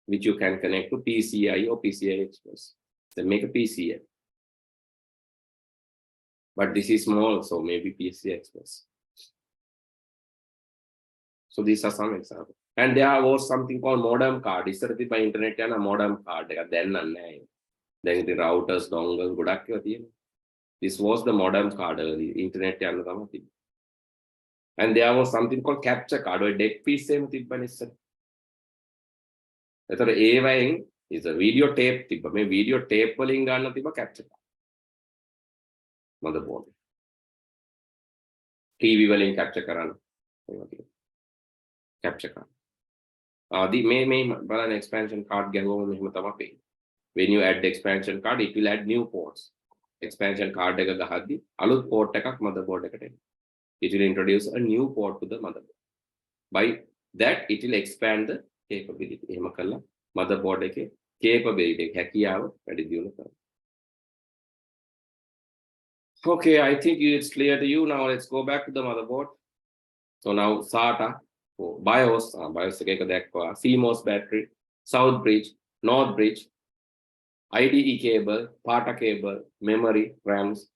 which you can connect to PCI or PCI Express. Then make a PCI. But this is small, so maybe PCI Express. So these are some examples. And there was something called modem card. Is there by internet and a modem card? Then the routers, dongles, this was the modem card early, internet and there was something called capture card or deck piece same is a video tape video tape capture card. Motherboard. TV වලින් capture කරන්න. Capture card. The main බලන්න expansion card ගැහුවම මෙහෙම තමයි පේන්නේ. When you add the expansion card, it will add new ports. Expansion card එක ගහද්දි අලුත් port එකක් motherboard එකට එනවා. It will introduce a new port to the motherboard. By that, it will expand the capability. එහෙම කළා motherboard එකේ capability එක හැකියාව වැඩි දියුණු කරනවා. Okay, I think it's clear to you. Now let's go back to the motherboard. So now SATA, BIOS, BIOS CMOS battery, south bridge, north bridge, IDE cable, PATA cable, memory, RAMs,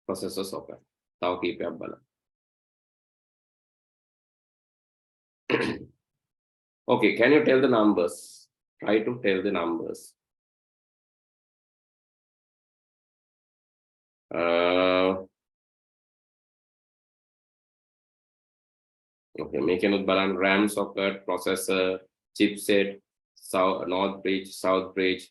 processor socket. Now keep your balance. Okay, can you tell the numbers? Try to tell the numbers. Okay, make a balance. RAM socket, processor, chipset, north bridge, south bridge,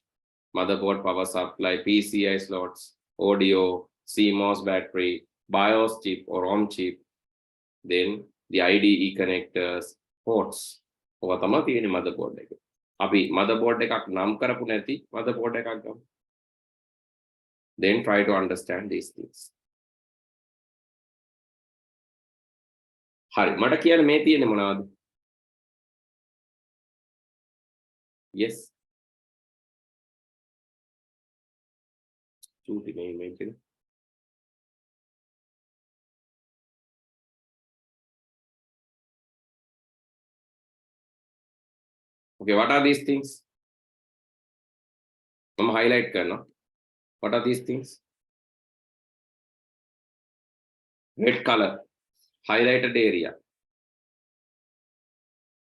motherboard, power supply, PCI slots, audio, CMOS battery, BIOS chip or ROM chip, then the IDE connectors, ports. ඔවා තමයි තියෙන්නේ motherboard එක. අපි motherboard එකක් නම් කරපු නැති motherboard එකක් ගමු. Then try to understand these things. හරි මට කියන්න මේ තියෙන්නේ මොනවද? Yes. චූටි මේ image එක. Okay, what are these things? I'm highlight karna. What are these things? Red color, highlighted area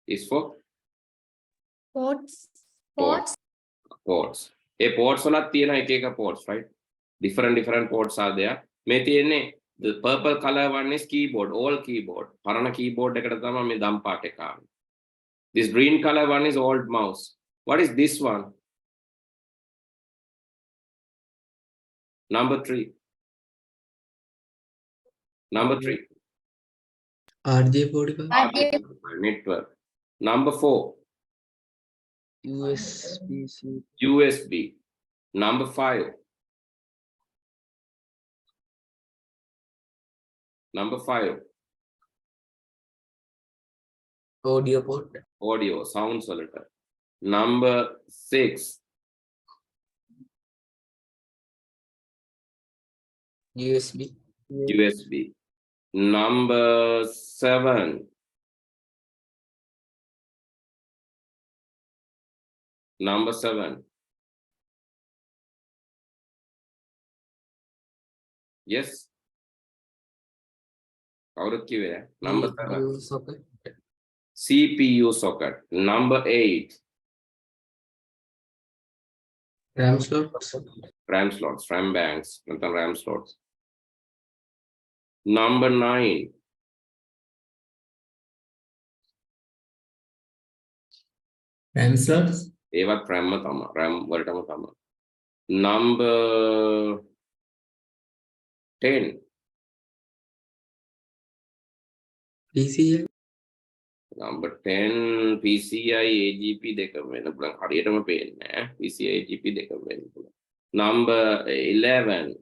is for Ports. ports. A ports වලත් තියෙන එක එක ports, right? Different ports are there. මේ තියෙන්නේ the purple color one is keyboard, all keyboard. පරණ keyboard එකට තමයි මේ දම් පාට එක ආවේ. This green color one is old mouse. What is this one? Number 3. Number 3. RJ board Network. Number 4. USB-C. USB. Number 5. Number 5. Audio port. Audio, sound selector. Number 6. USB. USB. Number 7. Number 7. Yes. Number 7. CPU socket. CPU socket. Number 8. RAM slots. RAM slots, RAM banks, RAM slots. Number 9. RAM slots. ඒවත් RAM RAM වලටම තමයි. Number 10. PCI. Number 10 PCI AGP දෙකම වෙන පුළුවන් හරියටම පේන්නේ නැහැ. PCI AGP දෙකම වෙන්න පුළුවන්. Number 11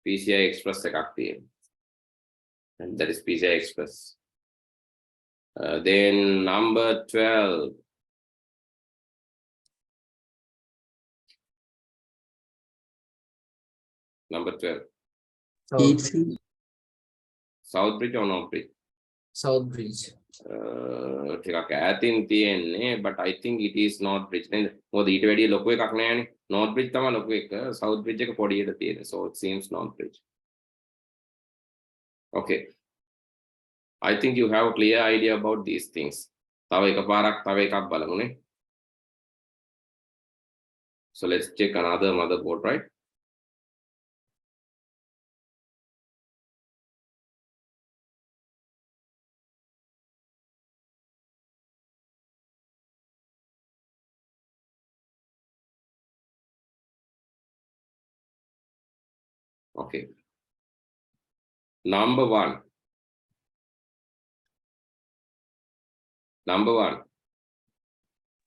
PCI Express එකක් තියෙනවා. And that is PCI Express. Then number 12. Number 12. Heatsink. South Bridge or North Bridge? South Bridge. ටිකක් ඈතින් තියෙන්නේ, but I think it is North Bridge නේද? මොකද ඊට වැඩිය ලොකු එකක් නෑනේ. North Bridge තමයි ලොකු එක. South Bridge එක පොඩියට තියෙන්නේ. So it seems North Bridge. Okay. I think you have a clear idea about these things. තව එකපාරක් තව එකක් බලමුනේ. So let's check another motherboard, right? Okay. Number one.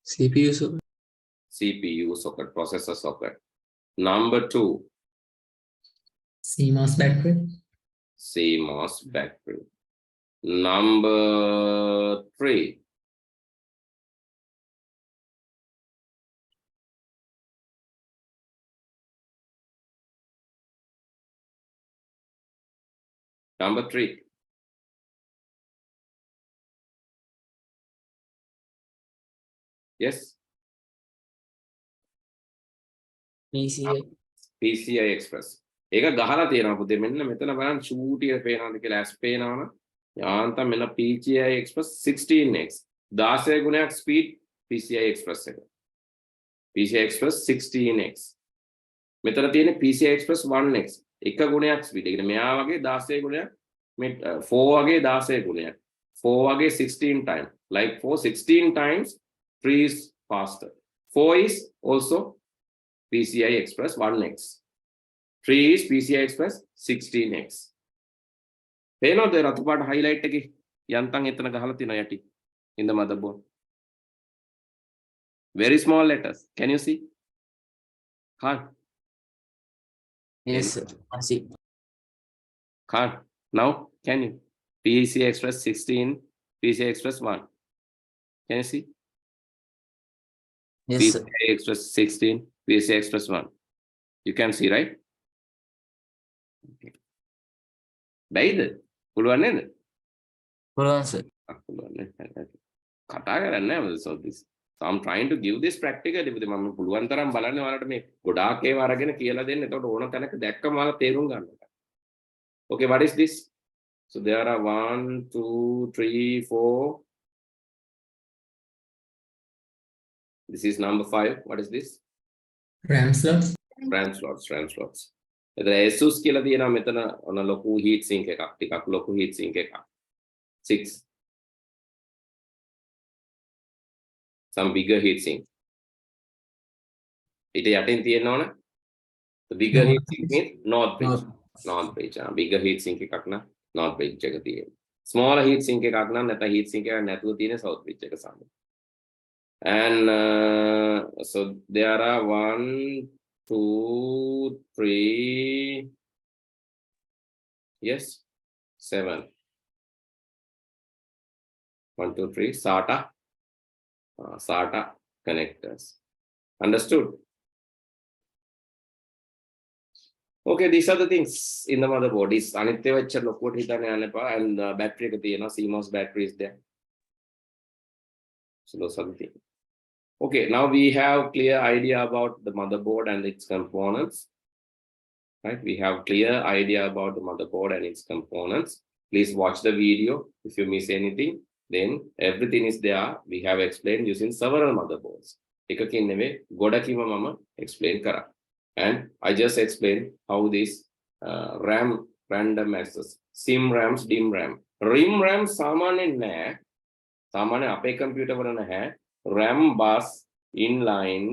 CPU socket. CPU socket, processor socket. Number two, CMOS battery. CMOS battery. Number three, yes, PCI Express. ඒක ගහලා තියෙනවා පුතේ මෙන්න මෙතන බලන්න චූටිය පේනවාද කියලා ඇස් පේනවනම් යාන්තම් මෙන්න PCI Express 16x 16 ගුණයක් ස්පීඩ් PCI Express එක. PCI Express 16x. මෙතන තියෙන්නේ PCI Express 1x එක ගුණයක් ස්පීඩ්. ඒ කියන්නේ මෙයා වගේ 16 ගුණයක් මේ 4 වගේ 16 ගුණයක් 4 වගේ 16 times like 4 16 times 3 is faster. 4 is also PCI Express 1x. 3 is PCI Express 16x. පේනවද රතු පාට highlight එකේ යන්තම් එතන ගහලා තියෙනවා යටි in the motherboard. Very small letters. Can you see? Can't. Yes, sir. I see. Can't. Now can you? PCI Express 16, PCI Express 1. Can you see? Yes, sir. PCI Express 16, PCI Express 1. You can see, right? Okay. බැයිද? පුළුවන් නේද? පුළුවන් sir. පුළුවන් නේ. කතා කරන්නේ නැහැ so this. So I'm trying to give this practically. මම පුළුවන් තරම් බලන්නේ ඔයාලට මේ ගොඩාක් ඒවා අරගෙන කියලා දෙන්න. එතකොට ඕන තැනක දැක්කම ඔයාලා තේරුම් ගන්නවා. Okay, what is this? So there are 1, 2, 3, 4. This is number 5. What is this? RAM slots. RAM slots. එතන ASUS කියලා තියෙනවා මෙතන ඔන්න ලොකු heat sink එකක්. ටිකක් ලොකු heat sink එකක්. 6. Some bigger heat sink. ඊට යටින් තියෙනවනේ the bigger heat sink means North Bridge. North Bridge. Bigger heat sink එකක් නම් North Bridge එක තියෙනවා. Smaller heat sink එකක් නම් නැත්නම් heat sink එකක් නැතුව තියෙන South Bridge එක සමග. And so there are 1, 2, 3, yes, 7. 1, 2, 3 SATA connectors. Understood? Okay, these are the things in the motherboard. Is anitya vachcha lokkuවට හිතන්න යන්න එපා. And battery එක තියෙනවා, CMOS battery is there. So those are the things. Okay, now we have clear idea about the motherboard and its components. Right? We have clear idea about the motherboard and its components. Please watch the video. If you miss anything, then everything is there. We have explained using several motherboards. එකකින් නෙවෙයි ගොඩකින්ම මම explain කරා. And I just explained how this RAM random access, SIM RAMs, DIM RAM. RIM RAM සාමාන්‍යයෙන් නැහැ. සාමාන්‍ය අපේ computer වල නැහැ. RAM bus inline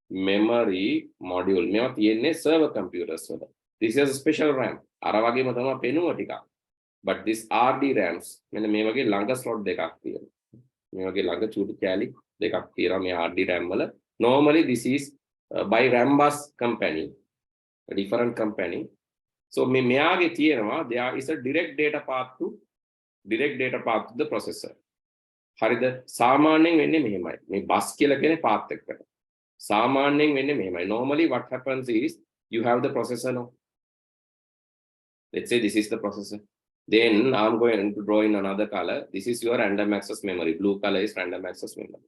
memory module මේවා තියෙන්නේ server computers වල. This is a special RAM. අර වගේම තමයි පෙනුම ටිකක්. But this RD RAMs මෙන්න මේ වගේ ළඟ slot දෙකක් තියෙනවා. මේ වගේ ළඟ චූටි කැලි දෙකක් තියෙනවා මේ RD RAM වල. Normally this is by Rambus company, a different company. So මෙයාගේ තියෙනවා there is a direct data path to the processor. හරිද? සාමාන්‍යයෙන් වෙන්නේ මෙහෙමයි. මේ bus කියලා කියන්නේ path එකකට. සාමාන්‍යයෙන් වෙන්නේ මෙහෙමයි. Normally what happens is you have the processor now. Let's say this is the processor. Then I'm going to draw in another color. This is your random access memory. Blue color is random access memory.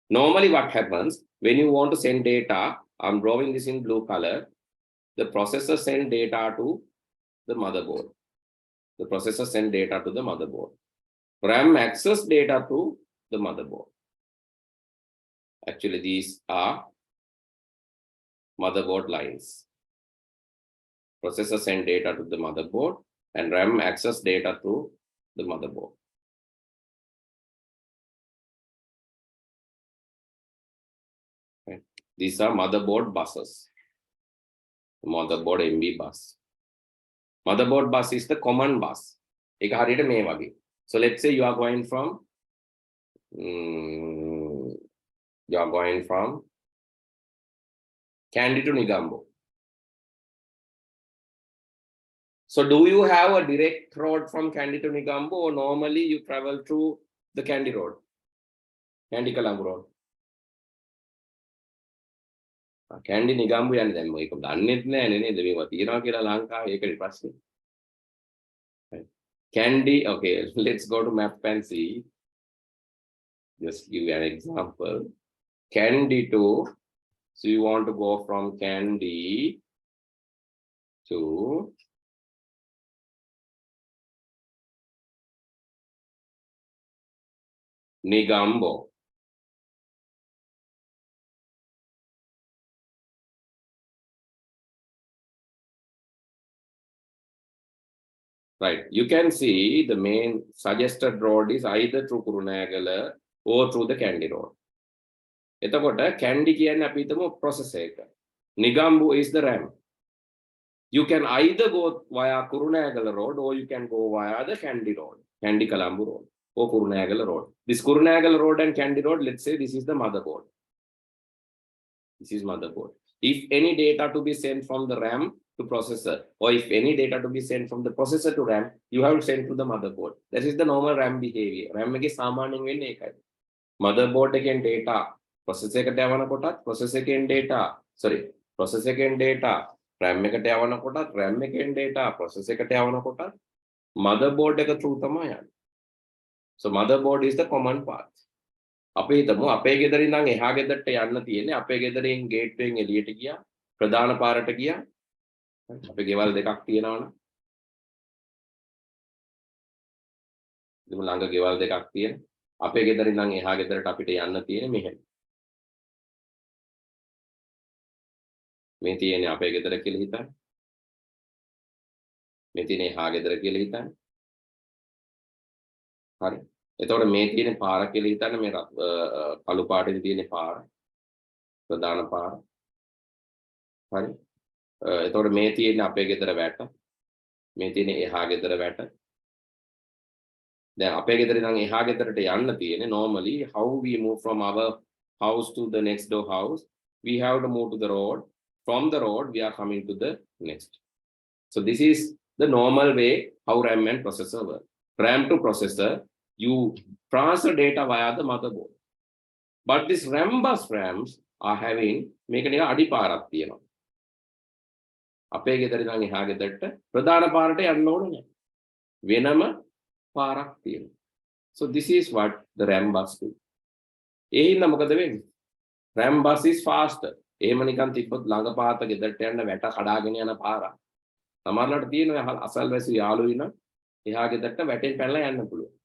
Normally what happens when you want to send data, I'm drawing this in blue color. The processor send data to the motherboard. The processor send data to the motherboard. RAM access data to the motherboard. Actually, these are motherboard lines. Processor send data to the motherboard and RAM access data to the motherboard. Okay. These are motherboard buses. Motherboard MB bus. Motherboard bus is the common bus. So let's say you are going from Kandy to Negombo. So do you have a direct road from Kandy to Negombo, or normally you travel through the Kandy road? Kandy Colombo road. Kandy Negombo යන්නේ දැන් මේක දන්නෙත් නෑනේ නේද මේවා තියනවා කියලා ලංකාවේ ඒකයි ප්‍රශ්නේ. Kandy, okay, let's go to map and see. Just give you an example. Kandy to, so you want to go from Kandy to Negombo. Right, you can see the main suggested road is either through Kurunagala or through the Kandy road. එතකොට Kandy කියන්නේ අපි හිතමු processor එක. Negombo is the RAM. You can either go via Kurunagala road or you can go via the Kandy road, Kandy Colombo road or Kurunagala road. This Kurunagala road and Kandy road, let's say this is the motherboard. This is motherboard. If any data to be sent from the RAM to processor, or if any data to be sent from the processor to RAM, you have to send to the motherboard. That is the normal RAM behavior. RAM එකේ සාමාන්‍යයෙන් වෙන්නේ ඒකයි. Motherboard එකෙන් data processor එකට යවන කොටත් processor එකෙන් data, processor එකෙන් data RAM එකට යවන කොටත් RAM එකෙන් data processor එකට යවන කොටත් motherboard එක through තමයි යන්නේ. So motherboard is the common path. අපි හිතමු අපේ ගෙදර ඉඳන් එහා ගෙදරට යන්න තියෙන්නේ අපේ ගෙදරින් ගේට් එකෙන් එළියට ගියා ප්‍රධාන පාරට ගියා අපේ ගෙවල් දෙකක් තියෙනවනේ ඉතින් ළඟ ගෙවල් දෙකක් තියෙන අපේ ගෙදර ඉඳන් එහා ගෙදරට අපිට යන්න තියෙන්නේ මෙහෙම මේ තියෙන්නේ අපේ ගෙදර කියලා හිතන්න මේ තියෙන්නේ එහා ගෙදර කියලා හිතන්න හරි එතකොට මේ තියෙන පාර කියලා හිතන්න මේ කළු පාටින් තියෙන පාර ප්‍රධාන පාර හරි එතකොට මේ තියෙන අපේ ගෙදර වැට මේ තියෙන එහා ගෙදර වැට දැන් අපේ ගෙදර ඉඳන් එහා ගෙදරට යන්න තියෙන්නේ normally how we move from our house to the next door house we have to move to the road from the road we are coming to the next so this is the normal way how RAM and processor work RAM to processor you transfer data via the motherboard. But these RAM bus RAMs are having මේක නිකන් අඩිපාරක් තියෙනවා. අපේ ගෙදර ඉඳන් එහා ගෙදරට ප්‍රධාන පාරට යන්න ඕනේ නැහැ. වෙනම පාරක් තියෙනවා. So this is what the RAM bus do. ඒ හින්දා මොකද වෙන්නේ? RAM bus is faster. එහෙම නිකන් තිබ්බොත් ළඟ පාත ගෙදරට යන්න වැට කඩාගෙන යන පාරක්. සමහරවිට තියෙනවා අසල්වැසි යාළුවෝ ඉන්න එහා ගෙදරට වැටෙන් පැනලා යන්න පුළුවන්.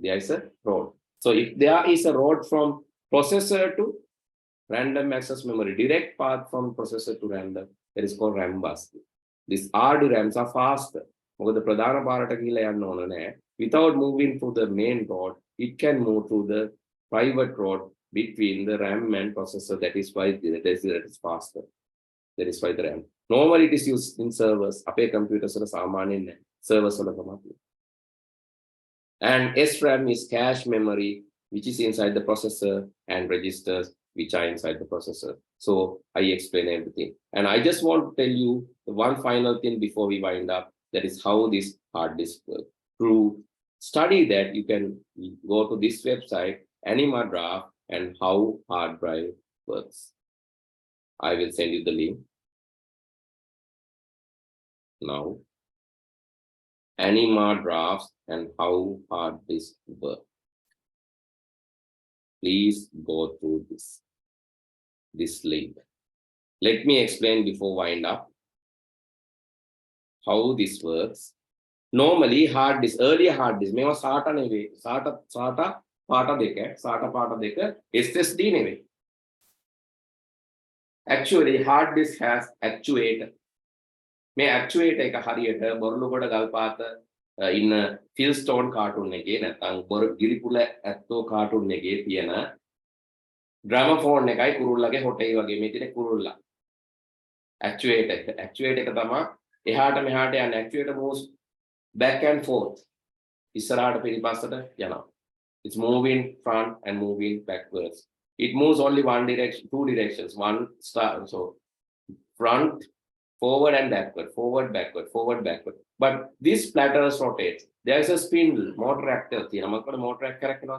There is a road. So if there is a road from processor to random access memory, direct path from processor to random, that is called RAM bus. These RD RAMs are faster. මොකද ප්‍රධාන පාරට ගිහිල්ලා යන්න ඕන නැහැ. Without moving through the main road, it can move through the private road between the RAM and processor. That is why that is faster. That is why the RAM. Normally it is used in servers. අපේ computers වල සාමාන්‍යයෙන් නැහැ. Servers වල තමයි. And SRAM is cache memory, which is inside the processor, and registers, which are inside the processor. So I explain everything. And I just want to tell you the one final thing before we wind up. That is how this hard disk works. To study that, you can go to this website, AnimaDraft, and how hard drive works. I will send you the link now. anima drafts and how hard disk work. Please go through this link. Let me explain before wind up how this works. Normally hard disk, earlier hard disk, මේවා SATA නෙවෙයි. SATA පාට දෙක SSD නෙවෙයි. Actually hard disk has actuator. මේ actuator එක හරියට බොරළු කොට ගල් පාත ඉන්න Philstone cartoon එකේ නැත්නම් ගිරිපුල ඇත්තෝ cartoon එකේ තියෙන gramophone එකයි කුරුල්ලගේ හොටේ වගේ මේ තියෙන කුරුල්ලා. Actuator එක තමයි එහාට මෙහාට යන actuator moves back and forth. ඉස්සරහට පිටිපස්සට යනවා. It's moving front and moving backwards. It moves only one direction, two directions. One star, so front, forward and backward, forward, backward, forward, backward. But this platters rotates. There's a spindle, motor actor. Motor actor.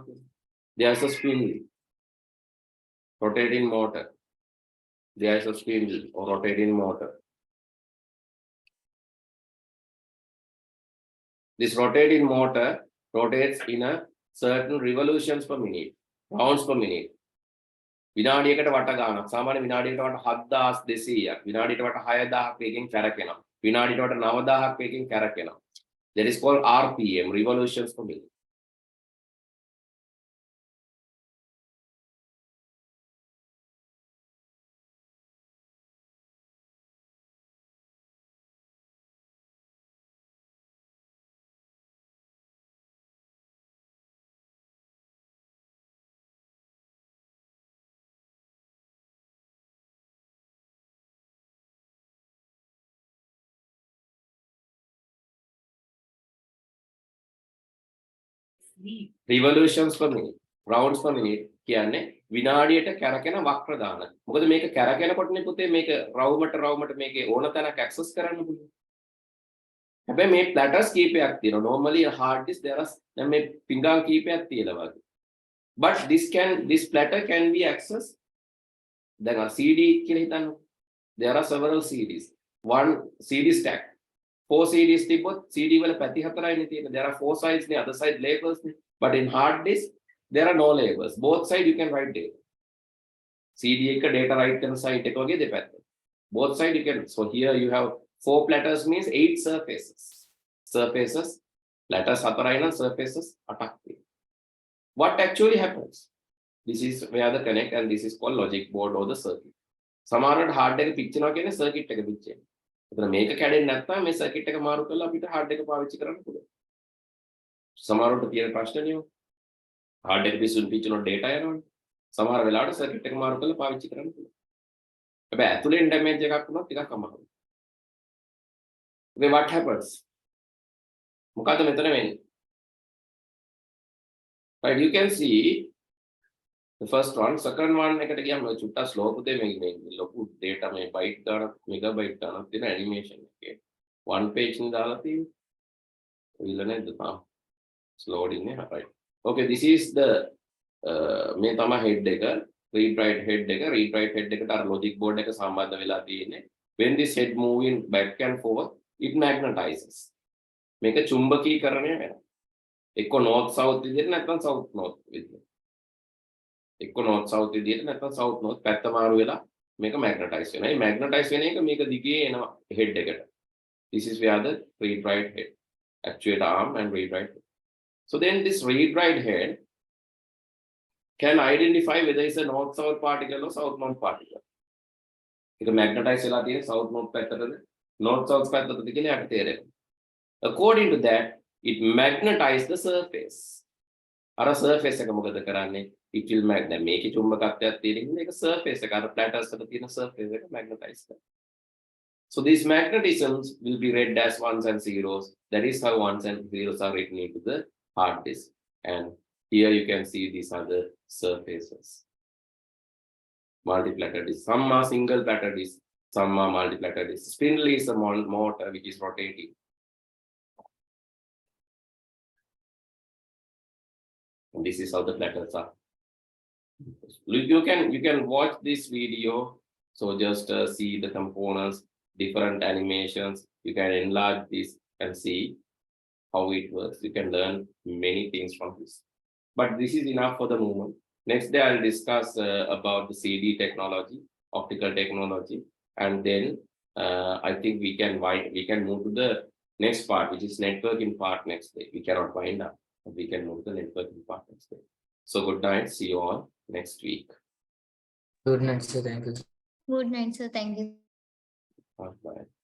There's a spindle, rotating motor. There's a spindle or rotating motor. This rotating motor rotates in a certain revolutions per minute, rounds per minute. විනාඩියකට වට ගානක්. සාමාන්‍ය විනාඩියකට වට 7200ක්. විනාඩියට වට 6000ක් වේගෙන් කැරකෙනවා. විනාඩියට වට 9000ක් වේගෙන් කැරකෙනවා. That is called RPM, revolutions per minute. Revolutions per minute, rounds per minute කියන්නේ විනාඩියට කැරකෙන වක්‍ර දාන. මොකද මේක කැරකෙනකොටනේ පුතේ මේක රවුමට මේකේ ඕන තැනක් ඇක්සස් කරන්න පුළුවන්. හැබැයි මේ platters කීපයක් තියෙනවා. Normally a hard disk there are දැන් මේ පිංගාන් කීපයක් තියෙනවා වගේ. But this platter can be accessed. දැන් CD කියලා හිතන්න. There are several CDs. One CD stack. 4 CDs තිබ්බොත් CD වල පැති හතරයිනේ තියෙන්නේ. There are 4 sides නේ, other side labels නේ. But in hard disk there are no labels. Both side you can write data. CD එක data write කරන side එක වගේ දෙපැත්ත. Both side you can. So here you have 4 platters means 8 surfaces. Platters හතරයි නම් surfaces 8ක් තියෙනවා. What actually happens? This is where the connect and this is called logic board or the circuit. සමහරවිට hard එක පිච්චෙනවා කියන්නේ circuit එක පිච්චෙනවා. එතන මේක කැඩෙන්නේ නැත්නම් මේ circuit එක මාරු කරලා අපිට hard එක පාවිච්චි කරන්න පුළුවන්. සමහරවිට තියෙන ප්‍රශ්නනේ hard එක පිච්චුනොත් data යනවනේ. සමහර වෙලාවට circuit එක මාරු කරලා පාවිච්චි කරන්න පුළුවන්. හැබැයි ඇතුලෙන් damage එකක් වුණොත් ටිකක් අමාරුයි. Okay, what happens? මොකද මෙතන වෙන්නේ? Right, you can see the first one, second one එකට ගියාම චුට්ටක් slow පුතේ මේ ලොකු data මේ byte ගානක් megabyte ගානක් තියෙන animation එකේ one page නේ දාලා තියෙන්නේ. ඔයලා නේද තාම loading නේ. Right. Okay, this is the මේ තමයි head එක, read write head එක එකට අර logic board එක සම්බන්ධ වෙලා තියෙන්නේ. When this head moving back and forth, it magnetizes. මේක චුම්බකීකරණය වෙනවා. එක්ක north south විදිහට නැත්නම් south north විදිහට. එක්ක north south විදිහට නැත්නම් south north පැත්ත මාරු වෙලා මේක magnetize වෙනවා. මේ magnetize වෙන එක මේක දිගේ එනවා head එකට. This is where the read write head, actuate arm and read write head. So then this read write head can identify whether it's a north south particle or south north particle. ඒක magnetize වෙලා තියෙන south north පැත්තටද north south පැත්තටද කියලා අපිට තේරෙනවා. According to that, it magnetizes the surface. අර surface එක මොකද කරන්නේ? It will magnetize. මේකේ චුම්බකත්වයක් තියෙන එක surface එක අර platters වල තියෙන surface එක magnetize කරනවා. So these magnetisms will be read as ones and zeros. That is how ones and zeros are written into the hard disk. And here you can see these other surfaces. Multi-platter disk. Some are single platter disk. Some are multi-platter disk. Spindle is a motor which is rotating. And this is how the platters are. You can watch this video. So just see the components, different animations. You can enlarge this and see. how it works. You can learn many things from this. But this is enough for the moment. Next day, I'll discuss about the CD technology, optical technology, and then I think we can move to the next part, which is networking part next day. We cannot wind up, but we can move to the networking part next day. So good night. See you all next week. Good night, sir. Thank you. Good night, sir. Thank you. Bye.